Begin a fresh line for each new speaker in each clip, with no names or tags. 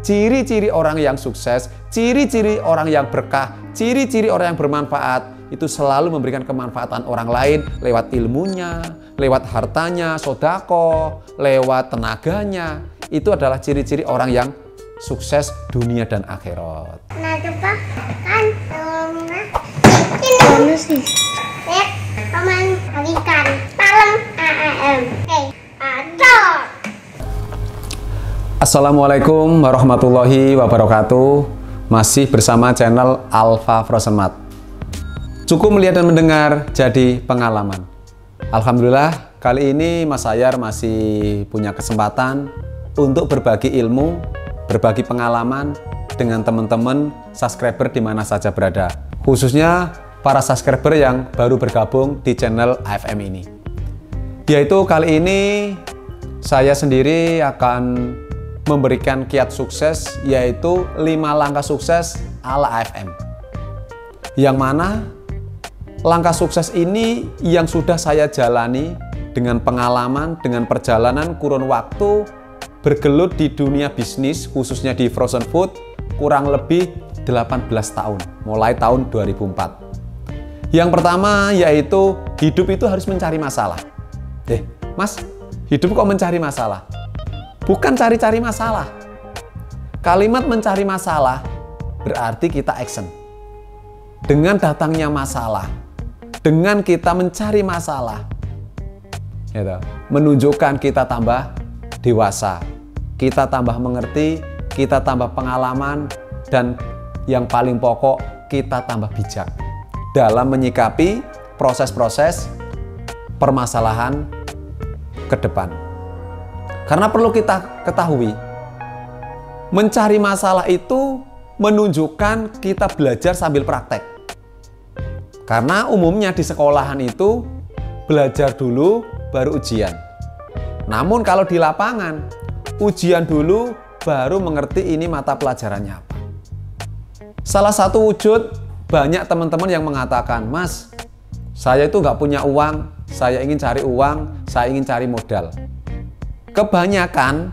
Ciri-ciri orang yang sukses, ciri-ciri orang yang berkah, ciri-ciri orang yang bermanfaat, itu selalu memberikan kemanfaatan orang lain lewat ilmunya, lewat hartanya, sodako, lewat tenaganya. Itu adalah ciri-ciri orang yang sukses dunia dan akhirat.
Nah, coba kan ini sih. Paman harikan malam AAM. Ada.
Assalamualaikum warahmatullahi wabarakatuh. Masih bersama channel Alfa Frozen Mart. Cukup melihat dan mendengar jadi pengalaman. Alhamdulillah kali ini Mas Ayar masih punya kesempatan untuk berbagi ilmu, berbagi pengalaman dengan teman-teman subscriber di mana saja berada. Khususnya para subscriber yang baru bergabung di channel AFM ini. Yaitu kali ini saya sendiri akan memberikan kiat sukses, yaitu 5 langkah sukses ala AFM. Yang mana langkah sukses ini yang sudah saya jalani dengan pengalaman, dengan perjalanan kurun waktu bergelut di dunia bisnis, khususnya di frozen food, kurang lebih 18 tahun, mulai tahun 2004. Yang pertama yaitu hidup itu harus mencari masalah. Mas, hidup kok mencari masalah? Bukan cari-cari masalah. Kalimat mencari masalah berarti kita action. Dengan datangnya masalah, dengan kita mencari masalah, gitu, menunjukkan kita tambah dewasa, kita tambah mengerti, kita tambah pengalaman, dan yang paling pokok, kita tambah bijak dalam menyikapi proses-proses permasalahan ke depan. Karena perlu kita ketahui, mencari masalah itu menunjukkan kita belajar sambil praktek. Karena umumnya di sekolahan itu belajar dulu baru ujian. Namun kalau di lapangan, ujian dulu baru mengerti ini mata pelajarannya apa. Salah satu wujud banyak teman-teman yang mengatakan, Mas, saya itu nggak punya uang, saya ingin cari uang, saya ingin cari modal. Kebanyakan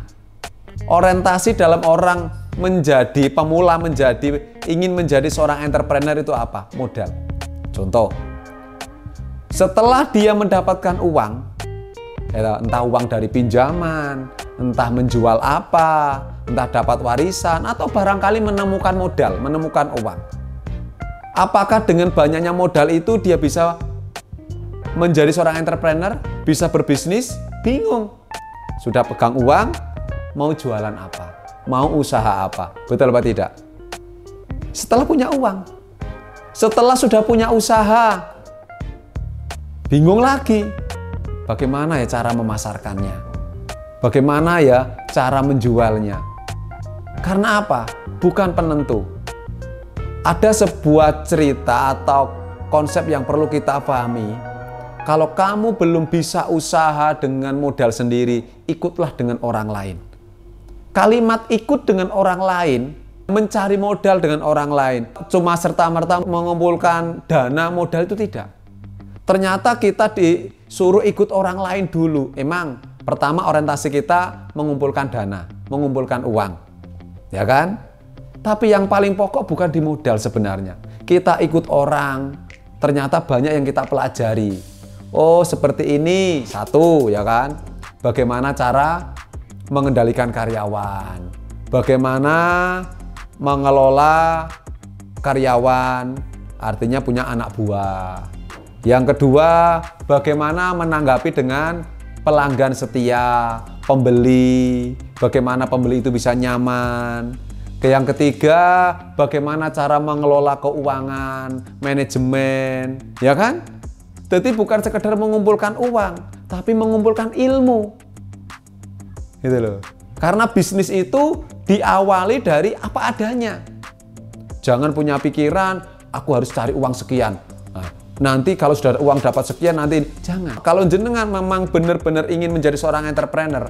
orientasi dalam orang menjadi pemula, ingin menjadi seorang entrepreneur itu apa? Modal. Contoh, setelah dia mendapatkan uang, entah uang dari pinjaman, entah menjual apa, entah dapat warisan, atau barangkali menemukan modal, menemukan uang. Apakah dengan banyaknya modal itu dia bisa menjadi seorang entrepreneur, bisa berbisnis? Bingung. Sudah pegang uang, mau jualan apa? Mau usaha apa? Betul apa tidak? Setelah punya uang, setelah sudah punya usaha, bingung lagi. Bagaimana ya cara memasarkannya? Bagaimana ya cara menjualnya? Karena apa? Bukan penentu. Ada sebuah cerita atau konsep yang perlu kita pahami. Kalau kamu belum bisa usaha dengan modal sendiri, ikutlah dengan orang lain. Kalimat ikut dengan orang lain, mencari modal dengan orang lain, cuma serta-merta mengumpulkan dana modal itu tidak. Ternyata kita disuruh ikut orang lain dulu. Emang pertama orientasi kita mengumpulkan dana, mengumpulkan uang. Ya kan? Tapi yang paling pokok bukan di modal sebenarnya. Kita ikut orang, ternyata banyak yang kita pelajari. Oh, seperti ini, satu, ya kan? Bagaimana cara mengendalikan karyawan? Bagaimana mengelola karyawan? Artinya punya anak buah. Yang kedua, bagaimana menanggapi dengan pelanggan setia, pembeli? Bagaimana pembeli itu bisa nyaman? Yang ketiga, bagaimana cara mengelola keuangan, manajemen, ya kan? Jadi bukan sekedar mengumpulkan uang, tapi mengumpulkan ilmu. Gitu loh. Karena bisnis itu diawali dari apa adanya. Jangan punya pikiran, aku harus cari uang sekian. Nah, nanti kalau sudah uang dapat sekian, nanti jangan. Kalau jenengan memang benar-benar ingin menjadi seorang entrepreneur,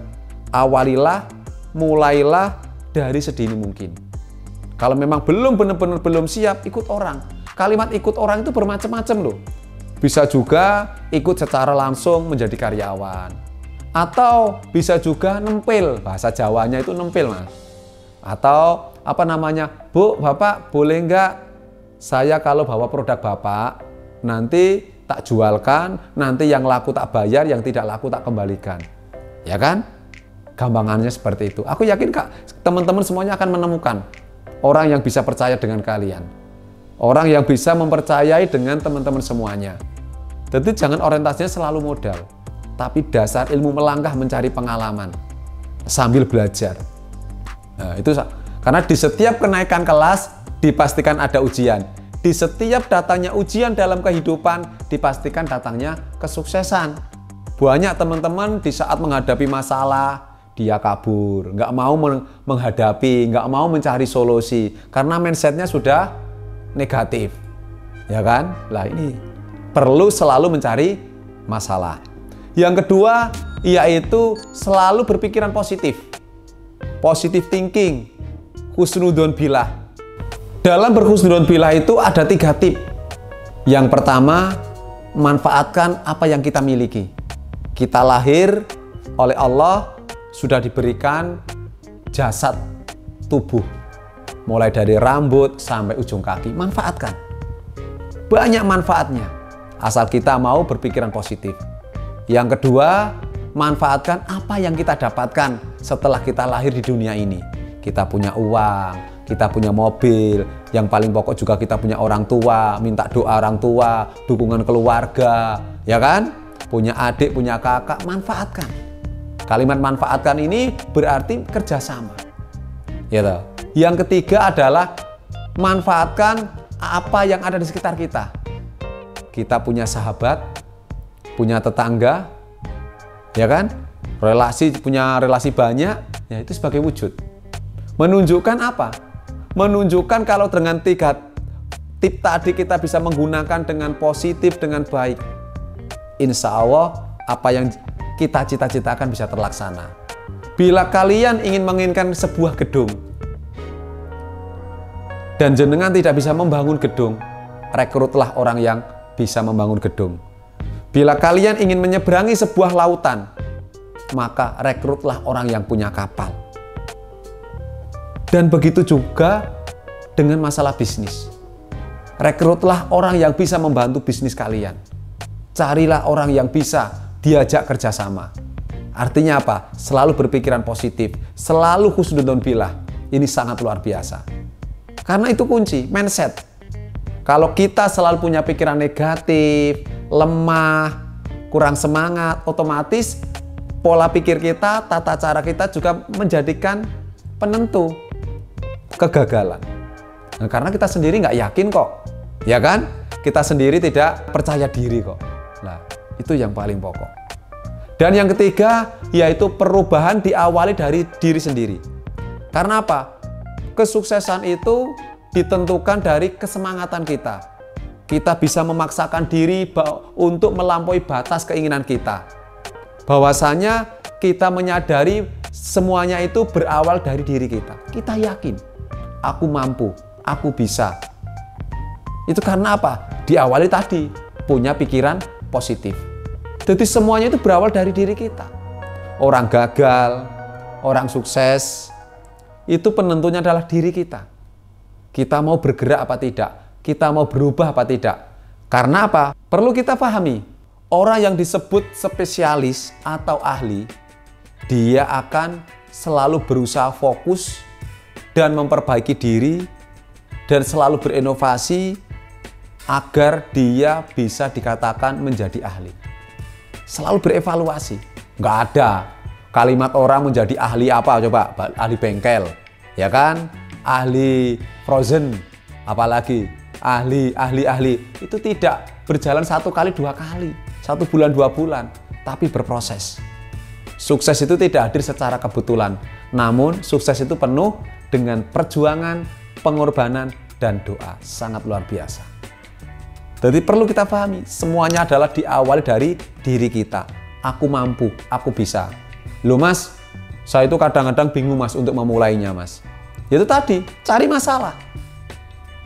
awalilah, mulailah dari sedini mungkin. Kalau memang benar-benar belum siap, ikut orang. Kalimat ikut orang itu bermacam-macam loh. Bisa juga ikut secara langsung menjadi karyawan. Atau bisa juga nempel, bahasa Jawanya itu nempel, Mas. Atau apa namanya, Bu, Bapak boleh nggak saya kalau bawa produk Bapak nanti tak jualkan, nanti yang laku tak bayar, yang tidak laku tak kembalikan. Ya kan? Gampangannya seperti itu. Aku yakin Kak, teman-teman semuanya akan menemukan orang yang bisa percaya dengan kalian. Orang yang bisa mempercayai dengan teman-teman semuanya. Jadi jangan orientasinya selalu modal, tapi dasar ilmu melangkah mencari pengalaman sambil belajar. Nah, itu karena di setiap kenaikan kelas dipastikan ada ujian. Di setiap datangnya ujian dalam kehidupan dipastikan datangnya kesuksesan. Banyak teman-teman di saat menghadapi masalah dia kabur, nggak mau menghadapi, nggak mau mencari solusi karena mindsetnya sudah negatif, ya kan? Lah ini perlu selalu mencari masalah. Yang kedua, yaitu selalu berpikiran positif. Positive thinking, husnudzon billah. Dalam berhusnudzon billah itu ada 3 tip. Yang pertama, manfaatkan apa yang kita miliki. Kita lahir oleh Allah sudah diberikan jasad tubuh. Mulai dari rambut sampai ujung kaki, manfaatkan. Banyak manfaatnya, asal kita mau berpikiran positif. Yang kedua, manfaatkan apa yang kita dapatkan setelah kita lahir di dunia ini. Kita punya uang, kita punya mobil, yang paling pokok juga kita punya orang tua, minta doa orang tua, dukungan keluarga, ya kan? Punya adik, punya kakak, manfaatkan. Kalimat manfaatkan ini berarti kerjasama. Gitu. Yang ketiga adalah manfaatkan apa yang ada di sekitar kita. Kita punya sahabat, punya tetangga, ya kan? Punya relasi banyak, ya itu sebagai wujud. Menunjukkan apa? Menunjukkan kalau dengan 3 tip tadi kita bisa menggunakan dengan positif, dengan baik. Insya Allah apa yang kita cita-citakan bisa terlaksana. Bila kalian ingin menginginkan sebuah gedung dan jenengan tidak bisa membangun gedung, rekrutlah orang yang bisa membangun gedung. Bila kalian ingin menyeberangi sebuah lautan, maka rekrutlah orang yang punya kapal. Dan begitu juga dengan masalah bisnis. Rekrutlah orang yang bisa membantu bisnis kalian. Carilah orang yang bisa diajak kerjasama. Artinya apa? Selalu berpikiran positif, selalu husnudzon billah. Ini sangat luar biasa. Karena itu kunci, mindset. Kalau kita selalu punya pikiran negatif, lemah, kurang semangat, otomatis pola pikir kita, tata cara kita juga menjadikan penentu kegagalan. Nah, karena kita sendiri nggak yakin kok, ya kan? Kita sendiri tidak percaya diri kok. Nah, itu yang paling pokok. Dan yang ketiga, yaitu perubahan diawali dari diri sendiri. Karena apa? Kesuksesan itu ditentukan dari kesemangatan kita. Kita bisa memaksakan diri untuk melampaui batas keinginan kita. Bahwasanya kita menyadari semuanya itu berawal dari diri kita. Kita yakin, aku mampu, aku bisa. Itu karena apa? Diawali tadi, punya pikiran positif. Jadi semuanya itu berawal dari diri kita. Orang gagal, orang sukses, itu penentunya adalah diri kita. Kita mau bergerak apa tidak? Kita mau berubah apa tidak? Karena apa? Perlu kita pahami, orang yang disebut spesialis atau ahli, dia akan selalu berusaha fokus dan memperbaiki diri dan selalu berinovasi agar dia bisa dikatakan menjadi ahli. Selalu berevaluasi. Nggak ada kalimat orang menjadi ahli apa coba? Ahli bengkel, ya kan? Ahli frozen, apalagi ahli. Itu tidak berjalan 1 kali 2 kali, 1 bulan 2 bulan, tapi berproses. Sukses itu tidak hadir secara kebetulan, namun sukses itu penuh dengan perjuangan, pengorbanan, dan doa. Sangat luar biasa. Jadi perlu kita pahami, semuanya adalah diawali dari diri kita. Aku mampu, aku bisa. Loh mas, saya itu kadang-kadang bingung mas untuk memulainya mas. Itu tadi, cari masalah.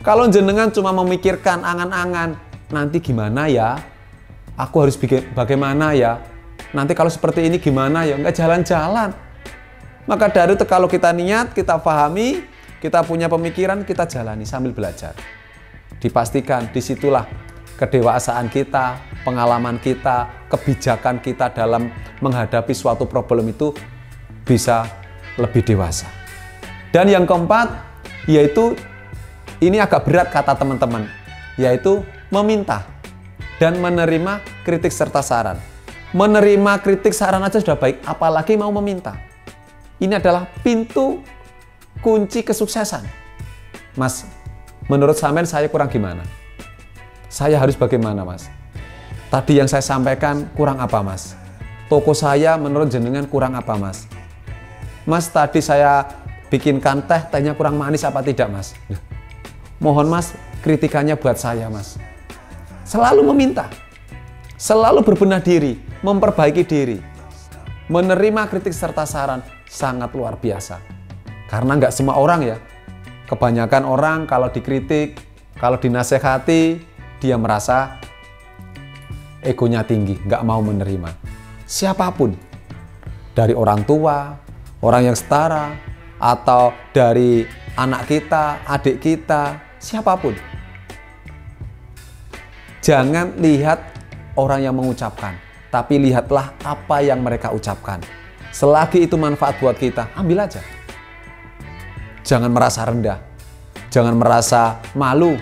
Kalau jenengan cuma memikirkan angan-angan, nanti gimana ya? Aku harus bikin bagaimana ya? Nanti kalau seperti ini gimana ya? Nggak jalan-jalan. Maka dari itu kalau kita niat, kita pahami, kita punya pemikiran, kita jalani sambil belajar. Dipastikan disitulah kedewasaan kita, pengalaman kita, kebijakan kita dalam menghadapi suatu problem itu bisa lebih dewasa. Dan yang keempat, yaitu ini agak berat kata teman-teman, yaitu meminta dan menerima kritik serta saran. Menerima kritik saran aja sudah baik, apalagi mau meminta. Ini adalah pintu kunci kesuksesan. Mas, menurut sampean saya kurang gimana? Saya harus bagaimana, Mas? Tadi yang saya sampaikan kurang apa, Mas? Toko saya menurut jenengan kurang apa, Mas? Mas, tadi saya bikinkan teh, tehnya kurang manis apa tidak, Mas? Mohon, Mas, kritikannya buat saya, Mas. Selalu meminta, selalu berbenah diri, memperbaiki diri. Menerima kritik serta saran sangat luar biasa. Karena nggak semua orang ya, kebanyakan orang kalau dikritik, kalau dinasehati, dia merasa egonya tinggi, nggak mau menerima. Siapapun, dari orang tua, orang yang setara, atau dari anak kita, adik kita, siapapun. Jangan lihat orang yang mengucapkan, tapi lihatlah apa yang mereka ucapkan. Selagi itu manfaat buat kita, ambil aja. Jangan merasa rendah, jangan merasa malu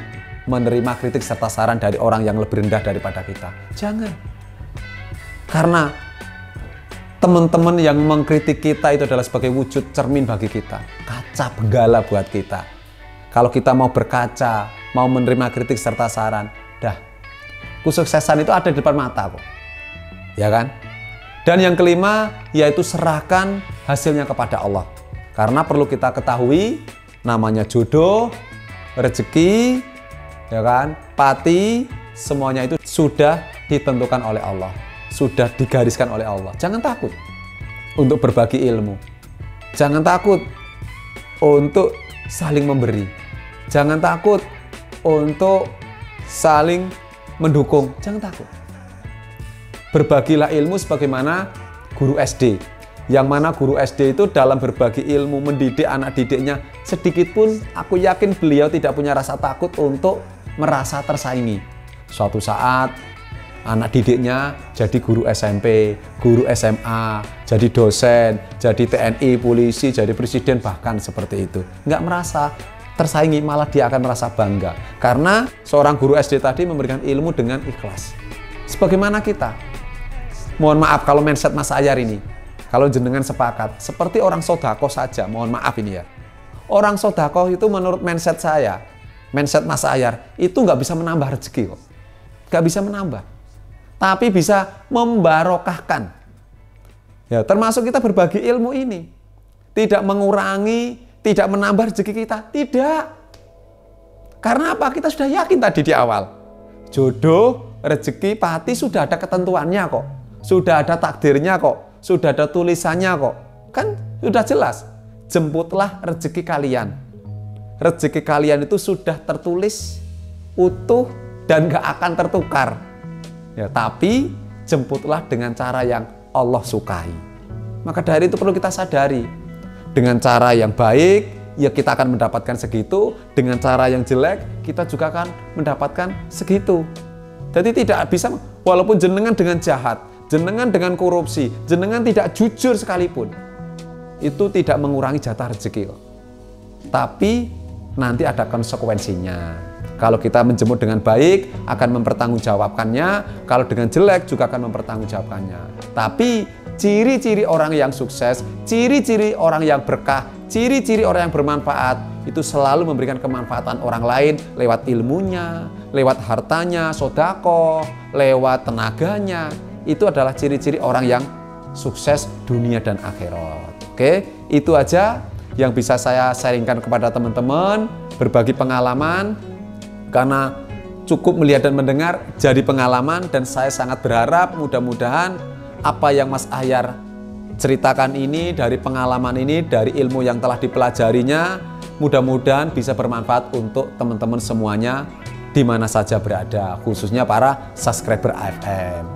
menerima kritik serta saran dari orang yang lebih rendah daripada kita. Jangan. Karena teman-teman yang mengkritik kita itu adalah sebagai wujud cermin bagi kita. Kaca benggala buat kita. Kalau kita mau berkaca, mau menerima kritik serta saran, dah. Kesuksesan itu ada di depan mata kok. Ya kan? Dan yang kelima, yaitu serahkan hasilnya kepada Allah. Karena perlu kita ketahui, namanya jodoh, rezeki, ya kan, pati, semuanya itu sudah ditentukan oleh Allah, sudah digariskan oleh Allah. Jangan takut untuk berbagi ilmu, jangan takut untuk saling memberi, jangan takut untuk saling mendukung, jangan takut. Berbagilah ilmu sebagaimana guru SD, yang mana guru SD itu dalam berbagi ilmu, mendidik anak didiknya, sedikit pun aku yakin beliau tidak punya rasa takut untuk merasa tersaingi. Suatu saat anak didiknya jadi guru SMP, guru SMA, jadi dosen, jadi TNI, polisi, jadi presiden, bahkan seperti itu. Nggak merasa tersaingi, malah dia akan merasa bangga. Karena seorang guru SD tadi memberikan ilmu dengan ikhlas. Sebagaimana kita. Mohon maaf kalau mindset Mas Ayar ini, kalau jenengan sepakat, seperti orang sodako saja, mohon maaf ini ya. Orang sodako itu menurut mindset saya, mindset Mas Ayar, itu nggak bisa menambah rezeki kok. Nggak bisa menambah. Tapi bisa membarokahkan. Ya, termasuk kita berbagi ilmu ini. Tidak mengurangi, tidak menambah rezeki kita. Tidak. Karena apa? Kita sudah yakin tadi di awal. Jodoh, rezeki, pati sudah ada ketentuannya kok. Sudah ada takdirnya kok. Sudah ada tulisannya kok. Kan sudah jelas. Jemputlah rezeki kalian. Rezeki kalian itu sudah tertulis, utuh, dan gak akan tertukar. Ya, tapi jemputlah dengan cara yang Allah sukai. Maka dari itu perlu kita sadari. Dengan cara yang baik, ya kita akan mendapatkan segitu. Dengan cara yang jelek, kita juga akan mendapatkan segitu. Jadi tidak bisa, walaupun jenengan dengan jahat, jenengan dengan korupsi, jenengan tidak jujur sekalipun, itu tidak mengurangi jatah rezeki. Tapi nanti ada konsekuensinya. Kalau kita menjemput dengan baik, akan mempertanggungjawabkannya. Kalau dengan jelek, juga akan mempertanggungjawabkannya. Tapi ciri-ciri orang yang sukses, ciri-ciri orang yang berkah, ciri-ciri orang yang bermanfaat, itu selalu memberikan kemanfaatan orang lain lewat ilmunya, lewat hartanya, sodako, lewat tenaganya. Itu adalah ciri-ciri orang yang sukses dunia dan akhirat. Oke, itu aja yang bisa saya sharingkan kepada teman-teman, berbagi pengalaman, karena cukup melihat dan mendengar jadi pengalaman, dan saya sangat berharap mudah-mudahan apa yang Mas Ayar ceritakan ini, dari pengalaman ini, dari ilmu yang telah dipelajarinya, mudah-mudahan bisa bermanfaat untuk teman-teman semuanya di mana saja berada, khususnya para subscriber AFM.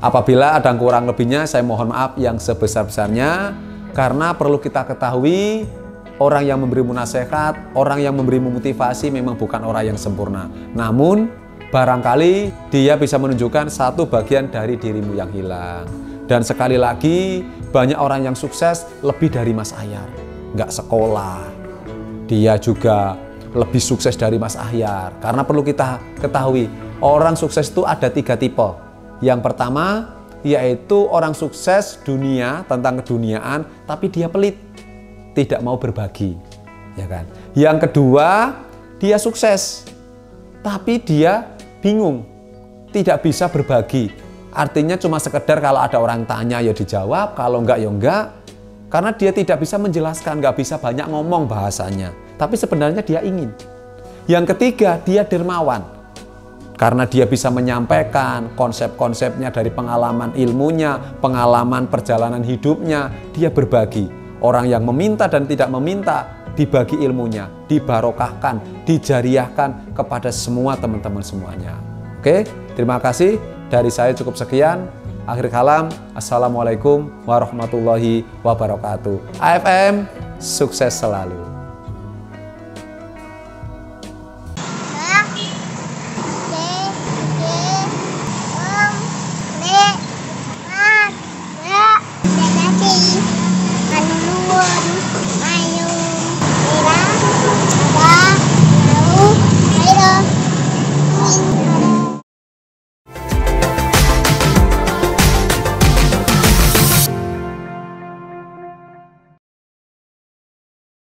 Apabila ada kurang lebihnya, saya mohon maaf yang sebesar-besarnya. Karena perlu kita ketahui, orang yang memberimu nasihat, orang yang memberimu motivasi memang bukan orang yang sempurna. Namun, barangkali dia bisa menunjukkan satu bagian dari dirimu yang hilang. Dan sekali lagi, banyak orang yang sukses lebih dari Mas Ahyar. Nggak sekolah, dia juga lebih sukses dari Mas Ahyar. Karena perlu kita ketahui, orang sukses itu ada 3 tipe. Yang pertama, yaitu orang sukses dunia, tentang keduniaan, tapi dia pelit, tidak mau berbagi, ya kan? Yang kedua, dia sukses, tapi dia bingung, tidak bisa berbagi. Artinya cuma sekedar kalau ada orang tanya ya dijawab, kalau enggak ya enggak. Karena dia tidak bisa menjelaskan, nggak bisa banyak ngomong bahasanya. Tapi sebenarnya dia ingin. Yang ketiga, dia dermawan. Karena dia bisa menyampaikan konsep-konsepnya dari pengalaman ilmunya, pengalaman perjalanan hidupnya, dia berbagi. Orang yang meminta dan tidak meminta, dibagi ilmunya, dibarokahkan, dijariahkan kepada semua teman-teman semuanya. Oke, terima kasih. Dari saya cukup sekian. Akhir kalam, assalamualaikum warahmatullahi wabarakatuh. AFM, sukses selalu.